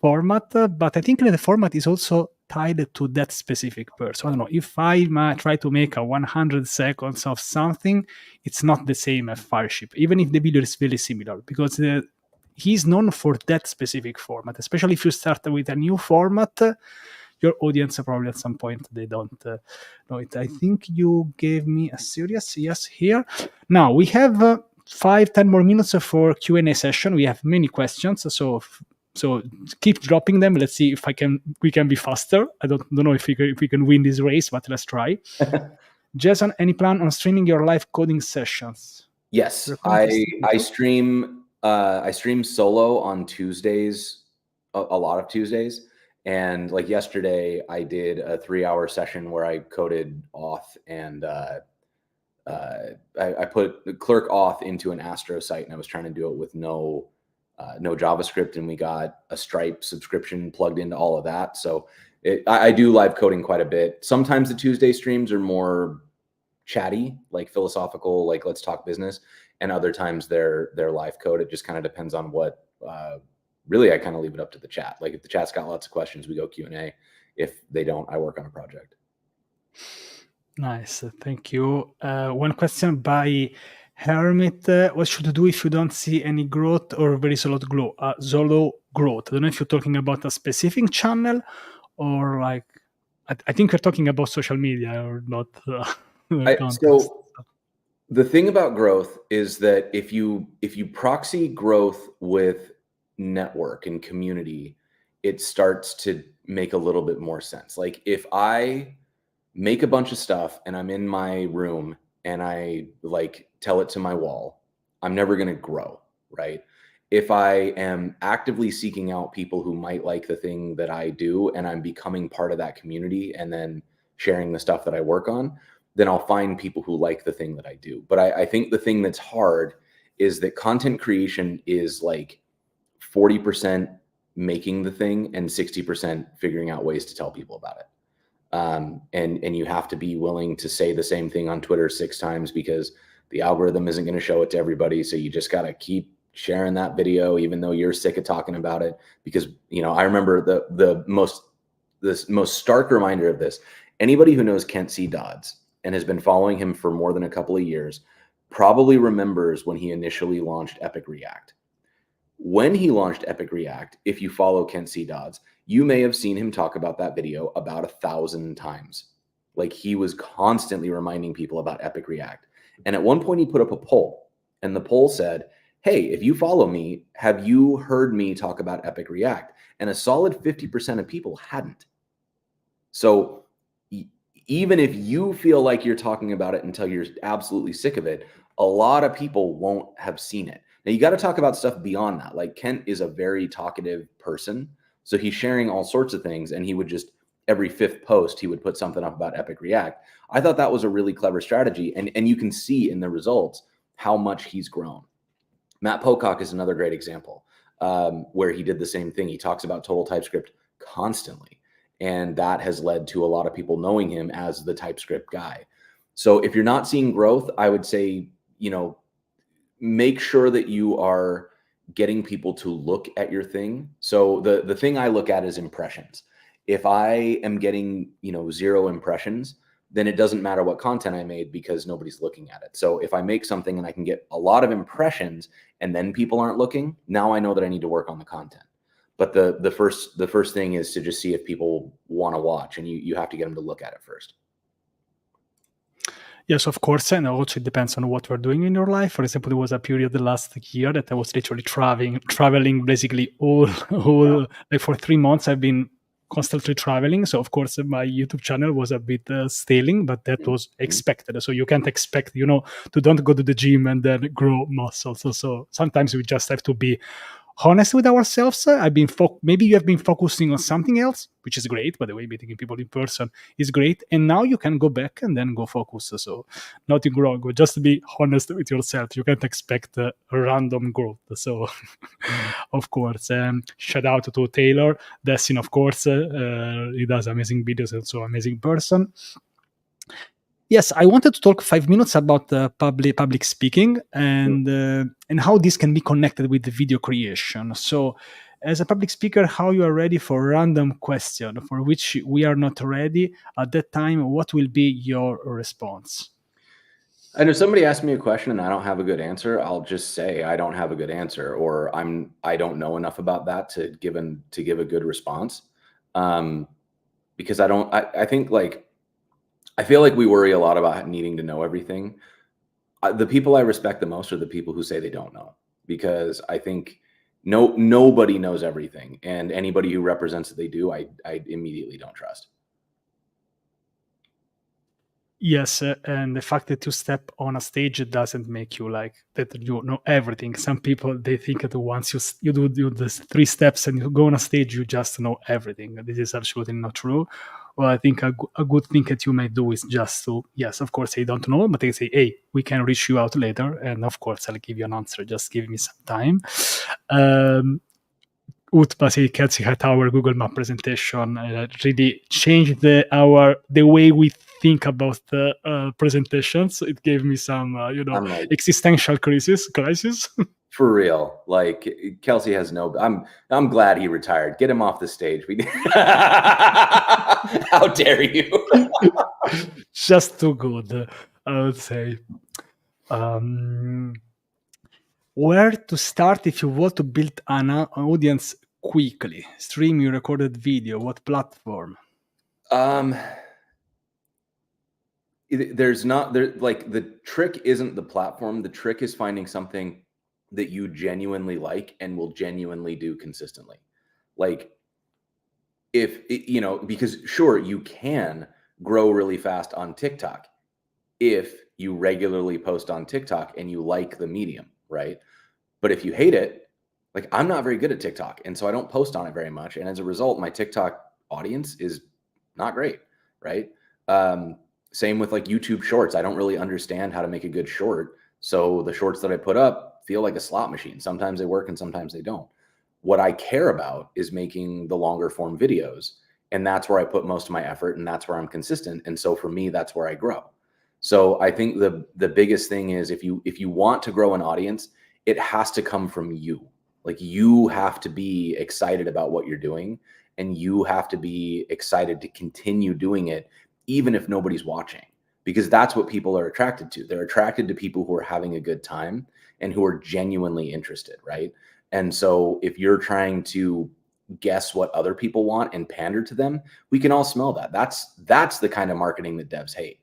format, but I think that the format is also tied to that specific person. I don't know if I try to make a 100 seconds of something, it's not the same as Fireship, even if the video is very similar, because he's known for that specific format. Especially if you start with a new format, your audience probably at some point they don't know it. I think you gave me a serious yes here. Now we have 5-10 more minutes for Q&A session. We have many questions, so keep dropping them. Let's see if we can be faster. I don't know if we can win this race, but let's try. Jason, any plan on streaming your live coding sessions? Yes, I stream solo on Tuesdays, a lot of Tuesdays. And like yesterday, I did a 3-hour session where I coded auth and I put the clerk auth into an Astro site, and I was trying to do it with no JavaScript, and we got a Stripe subscription plugged into all of that. So I do live coding quite a bit. Sometimes the Tuesday streams are more chatty, like philosophical, like let's talk business, and other times they're live code. It just kind of depends on what. Really, I kind of leave it up to the chat. Like if the chat's got lots of questions, we go Q&A. If they don't, I work on a project. Nice, thank you. One question by Hermit. What should you do if you don't see any growth or very slow growth? I don't know if you're talking about a specific channel or like, I think you're talking about social media or not. So the thing about growth is that if you proxy growth with network and community, it starts to make a little bit more sense. Like if I make a bunch of stuff and I'm in my room and I like tell it to my wall, I'm never going to grow, right? If I am actively seeking out people who might like the thing that I do and I'm becoming part of that community and then sharing the stuff that I work on, then I'll find people who like the thing that I do. But I think the thing that's hard is that content creation is like 40% making the thing and 60% figuring out ways to tell people about it. And you have to be willing to say the same thing on Twitter 6 times because the algorithm isn't going to show it to everybody. So you just got to keep sharing that video, even though you're sick of talking about it. Because, you know, I remember the most stark reminder of this. Anybody who knows Kent C. Dodds and has been following him for more than a couple of years probably remembers when he initially launched Epic React. When he launched Epic React, if you follow Kent C. Dodds, you may have seen him talk about that video about 1,000 times. Like he was constantly reminding people about Epic React. And at one point he put up a poll, and the poll said, hey, if you follow me, have you heard me talk about Epic React? And a solid 50% of people hadn't. So even if you feel like you're talking about it until you're absolutely sick of it, a lot of people won't have seen it. Now you got to talk about stuff beyond that. Like Kent is a very talkative person. So he's sharing all sorts of things, and he would just every 5th post, he would put something up about Epic React. I thought that was a really clever strategy. And you can see in the results how much he's grown. Matt Pocock is another great example where he did the same thing. He talks about total TypeScript constantly. And that has led to a lot of people knowing him as the TypeScript guy. So if you're not seeing growth, I would say, make sure that you are getting people to look at your thing. So the thing I look at is impressions. If I am getting, 0 impressions, then it doesn't matter what content I made because nobody's looking at it. So if I make something and I can get a lot of impressions and then people aren't looking, now I know that I need to work on the content. But the first thing is to just see if people want to watch, and you have to get them to look at it first. Yes, of course, and also it depends on what we're doing in your life. For example, there was a period the last year that I was literally traveling basically all like for 3 months. I've been constantly traveling, so of course my YouTube channel was a bit stalling, but that was expected. So you can't expect, to don't go to the gym and then grow muscles. So sometimes we just have to be honest with ourselves. Maybe you have been focusing on something else, which is great. By the way, meeting people in person is great, and now you can go back and then go focus. So nothing wrong, but just be honest with yourself. You can't expect random growth. So of course, shout out to Taylor Dessin. Of course, he does amazing videos, and so amazing person. Yes, I wanted to talk 5 minutes about public speaking and how this can be connected with the video creation. So, as a public speaker, how you are ready for a random question for which we are not ready at that time? What will be your response? And if somebody asks me a question and I don't have a good answer, I'll just say I don't have a good answer, or I don't know enough about that to give a good response. Because I think I feel like we worry a lot about needing to know everything. The people I respect the most are the people who say they don't know, because I think nobody knows everything, and anybody who represents that they do, I immediately don't trust. Yes, and the fact that you step on a stage doesn't make you like that you know everything. Some people, they think that once you do the 3 steps and you go on a stage, you just know everything. This is absolutely not true. Well, I think a good thing that you may do is just to, yes, of course, they don't know, but they say, hey, we can reach you out later, and of course, I'll give you an answer. Just give me some time. Utpa say Kelsey had our Google Map presentation really changed the way we think about the presentations. It gave me some existential crisis. For real, like Kelsey has no. I'm glad he retired. Get him off the stage. How dare you? Just too good, I would say. Where to start if you want to build an audience quickly? Stream your recorded video. What platform? The trick isn't the platform. The trick is finding something that you genuinely like and will genuinely do consistently. Like, because sure, you can grow really fast on TikTok if you regularly post on TikTok and you like the medium, right? But if you hate it, like, I'm not very good at TikTok, and so I don't post on it very much. And as a result, my TikTok audience is not great, right? Same with like YouTube shorts. I don't really understand how to make a good short. So the shorts that I put up feel like a slot machine. Sometimes they work and sometimes they don't. What I care about is making the longer form videos. And that's where I put most of my effort, and that's where I'm consistent. And so for me, that's where I grow. So I think the biggest thing is if you want to grow an audience, it has to come from you. Like, you have to be excited about what you're doing, and you have to be excited to continue doing it, even if nobody's watching, because that's what people are attracted to. They're attracted to people who are having a good time and who are genuinely interested, right? And so if you're trying to guess what other people want and pander to them, we can all smell that. That's the kind of marketing that devs hate.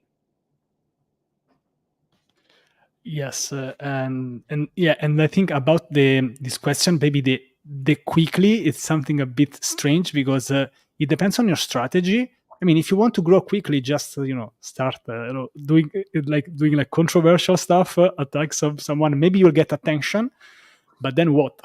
Yes, and I think about this question, maybe the quickly, it's something a bit strange because it depends on your strategy. I mean, if you want to grow quickly, just start doing controversial stuff, attack someone. Maybe you'll get attention, but then what?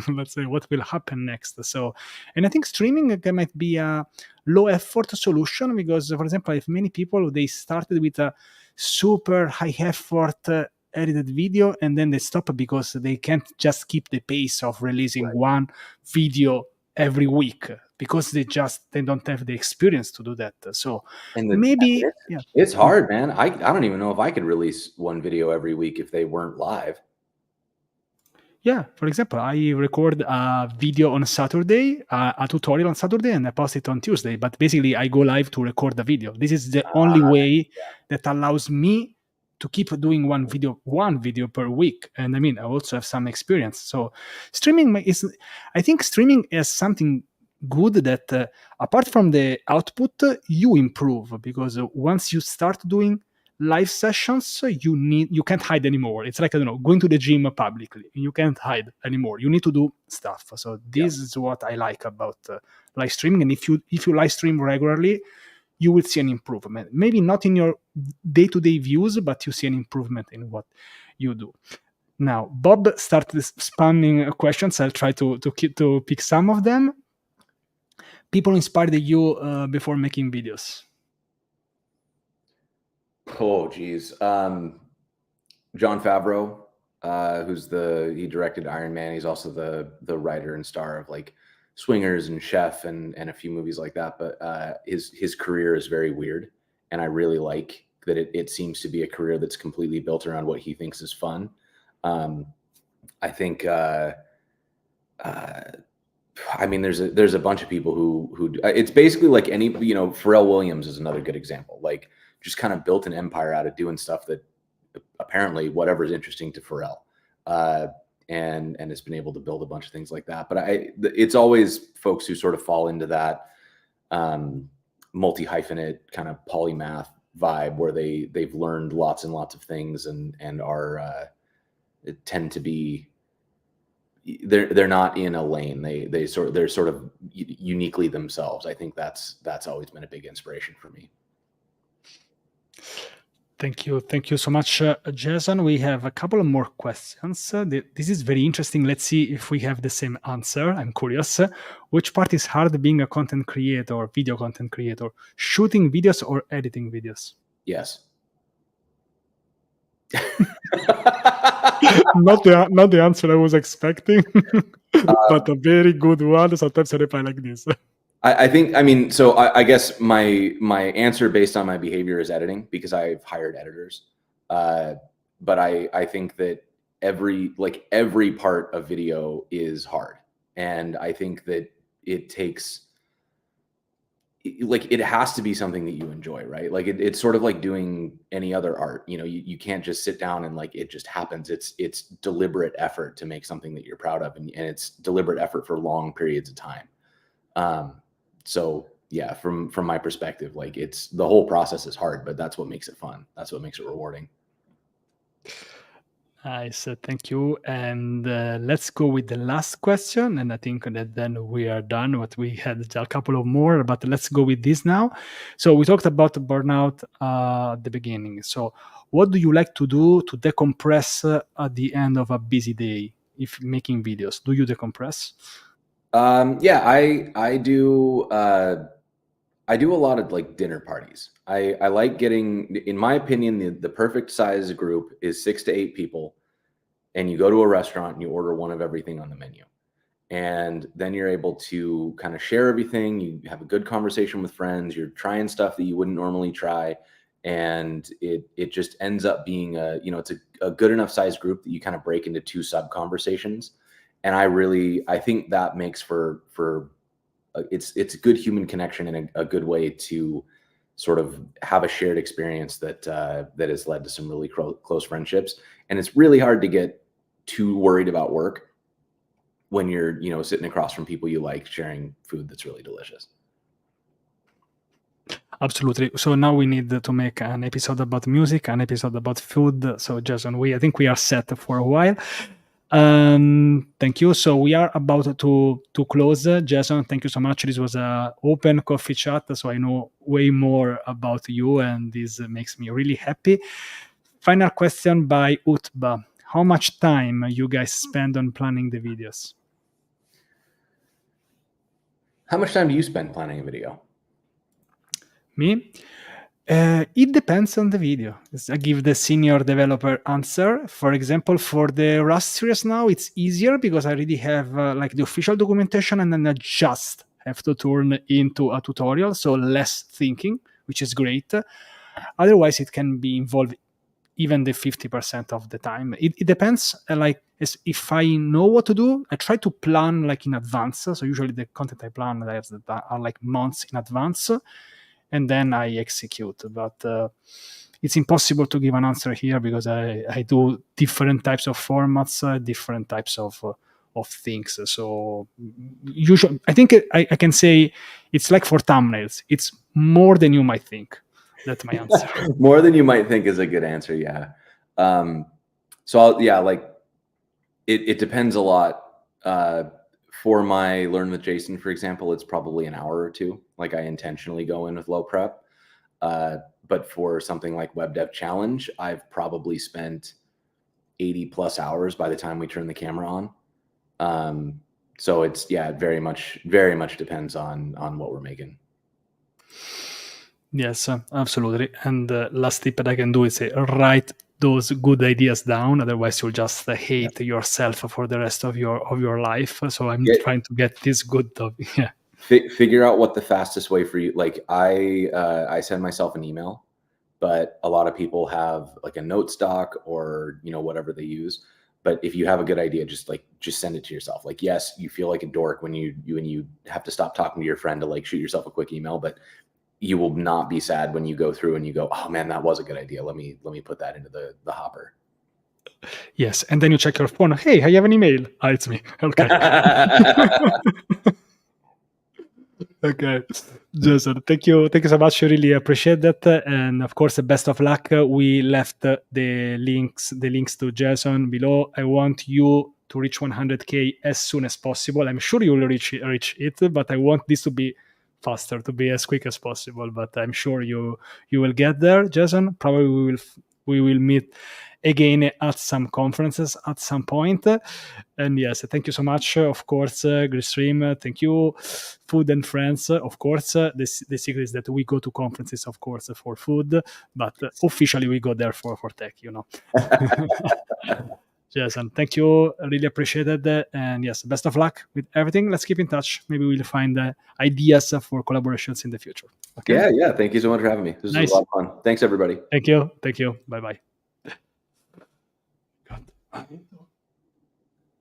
Let's say what will happen next. So, and I think streaming might be a low effort solution because, for example, if many people they started with a super high effort edited video and then they stop because they can't just keep the pace of releasing one video every week. because they don't have the experience to do that. So And maybe, yeah. it's hard, man. I don't even know if I could release one video every week if they weren't live. Yeah, for example, I record a video on Saturday, a tutorial on Saturday, and I post it on Tuesday. But basically, I go live to record the video. This is the only way that allows me to keep doing one video per week. And I mean, I also have some experience. So streaming I think streaming is something good that apart from the output, you improve, because once you start doing live sessions, you can't hide anymore. It's like, I don't know, going to the gym publicly. You can't hide anymore. You need to do stuff. So this is what I like about live streaming. And if you live stream regularly, you will see an improvement. Maybe not in your day-to-day views, but you see an improvement in what you do. Now, Bob started spamming questions. I'll try to pick some of them. People inspired you before making videos? Oh, geez. John Favreau, he directed Iron Man. He's also the writer and star of like Swingers and Chef and a few movies like that. But his career is very weird, and I really like that it seems to be a career that's completely built around what he thinks is fun. I think I mean, there's a bunch of people who it's basically like any, Pharrell Williams is another good example. Like, just kind of built an empire out of doing stuff that apparently whatever is interesting to Pharrell, and has been able to build a bunch of things like that. But it's always folks who sort of fall into that multi-hyphenate kind of polymath vibe where they've learned lots and lots of things and are tend to be. They're not in a lane. They're sort of uniquely themselves. I think that's always been a big inspiration for me. Thank you so much, Jason. We have a couple of more questions. This is very interesting. Let's see if we have the same answer. I'm curious. Which part is hard being a content creator, video content creator? Shooting videos or editing videos? Yes. not the answer I was expecting, but a very good one. Sometimes I reply like this. I think, so I guess my answer based on my behavior is editing, because I've hired editors. But I think that every part of video is hard. And I think that it takes, it has to be something that you enjoy, right? Like it's sort of like doing any other art. You can't just sit down and like it just happens. It's deliberate effort to make something that you're proud of, and it's deliberate effort for long periods of time. So yeah, from my perspective, like the whole process is hard, but that's what makes it fun. That's what makes it rewarding. Nice, thank you. And let's go with the last question. And I think that then we are done. But we had a couple of more, but let's go with this now. So we talked about burnout at the beginning. So what do you like to do to decompress at the end of a busy day? If making videos, do you decompress? Yeah, I do. I do a lot of like dinner parties. I like getting, in my opinion, the perfect size group is 6 to 8 people, and you go to a restaurant and you order one of everything on the menu, and then you're able to kind of share everything. You have a good conversation with friends. You're trying stuff that you wouldn't normally try, and it just ends up being it's a good enough size group that you kind of break into 2 sub conversations. And I think that makes for it's a good human connection and a good way to sort of have a shared experience that has led to some really close friendships. And it's really hard to get too worried about work when you're, sitting across from people you like, sharing food that's really delicious. Absolutely. So now we need to make an episode about music, an episode about food. So Jason, I think we are set for a while. Thank you. So we are about to close. Jason, thank you so much. This was an open coffee chat, so I know way more about you, and this makes me really happy. Final question by Utba. How much time you guys spend on planning the videos? How much time do you spend planning a video? Me? It depends on the video. I give the senior developer answer. For example, for the Rust series now, it's easier because I already have like the official documentation, and then I just have to turn into a tutorial, so less thinking, which is great. Otherwise, it can be involved even the 50% of the time. It depends. If I know what to do, I try to plan like in advance. So usually the content I plan are like months in advance, and then I execute. But it's impossible to give an answer here because I do different types of formats, different types of things. So usually, I think I can say it's like for thumbnails. It's more than you might think. That's my answer. More than you might think is a good answer. Yeah. It depends a lot. For my Learn with Jason, for example, it's probably an hour or two. Like I intentionally go in with low prep. But for something like Web Dev Challenge, I've probably spent 80 plus hours by the time we turn the camera on. So it's, very much depends on what we're making. Yes, absolutely. And last tip that I can do is write those good ideas down. Otherwise, you'll just hate yourself for the rest of your life. So I'm trying to get this good. Yeah. Figure out what the fastest way for you. Like I send myself an email, but a lot of people have like a note stock or whatever they use. But if you have a good idea, just send it to yourself. Like, yes, you feel like a dork when you have to stop talking to your friend to shoot yourself a quick email, but you will not be sad when you go through and you go, oh man, that was a good idea. Let me put that into the hopper. Yes, and then you check your phone. Hey, I have an email. It's me. Okay. Okay, Jason, thank you so much. I really appreciate that, and of course, the best of luck. We left the links to Jason below. I want you to reach 100K as soon as possible. I'm sure you will reach it, but I want this to be faster, to be as quick as possible. But I'm sure you will get there, Jason. Probably we will meet again at some conferences at some point. And yes, thank you so much. Of course, Greenstream, thank you. Food and Friends, of course. The secret is that we go to conferences, of course, for food, but officially we go there for tech, Jason, thank you. I really appreciate it. And yes, best of luck with everything. Let's keep in touch. Maybe we'll find ideas for collaborations in the future. Okay? Yeah. Thank you so much for having me. This was a lot of fun. Thanks, everybody. Thank you. Bye-bye. God.